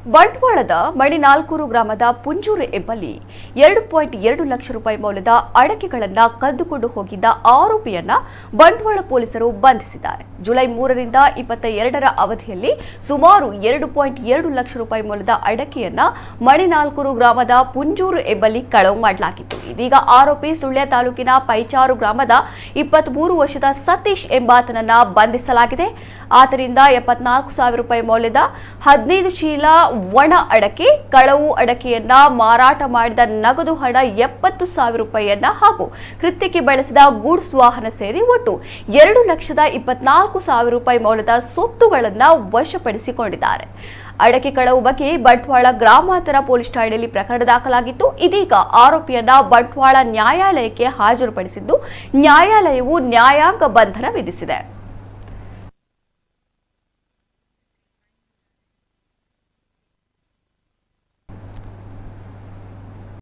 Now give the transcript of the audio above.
ಬಂಟ್ವಾಳದ ಮಣಿನಾಲ್ಕೂರು ಗ್ರಾಮದ ಪುಂಜೂರು ಎಂಬಲ್ಲಿ 2.2 ಲಕ್ಷ ರೂಪಾಯಿ ಮೌಲ್ಯದ ಅಡಕೆಗಳನ್ನು ಕದ್ದುಕೊಂಡು ಹೋಗಿದ್ದ ಆರೋಪಿಯನ್ನ ಬಂಟ್ವಾಳ ಪೊಲೀಸರು ಬಂಧಿಸಿದ್ದಾರೆ. ಜುಲೈ 3 ರಿಂದ 22ರ ಅವಧಿಯಲ್ಲಿ ಸುಮಾರು 2.2 ಲಕ್ಷ ರೂಪಾಯಿ ಮೌಲ್ಯದ ಅಡಕೆಯನ್ನ ಮಣಿನಾಲ್ಕೂರು ಗ್ರಾಮದ ಪುಂಜೂರು ಎಂಬಲ್ಲಿ ಕಳವು ಮಾಡಲಾಗಿತ್ತು. ಇದೀಗ ಆರೋಪಿ ಸುಳ್ಯ ತಾಲೂಕಿನ ಪೈಚಾರು ಗ್ರಾಮದ 23 ವರ್ಷದ ಸತೀಶ್ ಎಂಬಾತನನ್ನ ಬಂಧಿಸಲಾಗಿದೆ. ಆತನಿಂದ 74,000 ರೂಪಾಯಿ ಮೌಲ್ಯದ 15 ಚೀಲ ಒಣ ಅಡಕೆ, ಕಳವು ಅಡಕೆಯನ್ನ ಮಾರಾಟ ಮಾಡಿದ ನಗದು ಹಣ 70,000 ರೂಪಾಯಿಯನ್ನ ಹಾಗೂ ಕೃತ್ಯಕ್ಕೆ ಬಳಸಿದ ಗೂಡ್ಸ್ ವಾಹನ ಸೇರಿ ಒಟ್ಟು 2,24,000 ರೂಪಾಯಿ ಮೌಲ್ಯದ ಸೊತ್ತುಗಳನ್ನು ವಶಪಡಿಸಿಕೊಂಡಿದ್ದಾರೆ. ಅಡಕೆ ಕಳವು ಬಗ್ಗೆ ಬಂಟ್ವಾಳ ಗ್ರಾಮಾಂತರ ಪೊಲೀಸ್ ಠಾಣೆಯಲ್ಲಿ ಪ್ರಕರಣ ದಾಖಲಾಗಿತ್ತು. ಇದೀಗ ಆರೋಪಿಯನ್ನ ಬಂಟ್ವಾಳ ನ್ಯಾಯಾಲಯಕ್ಕೆ ಹಾಜರುಪಡಿಸಿದ್ದು ನ್ಯಾಯಾಲಯವು ನ್ಯಾಯಾಂಗ ಬಂಧನ ವಿಧಿಸಿದೆ.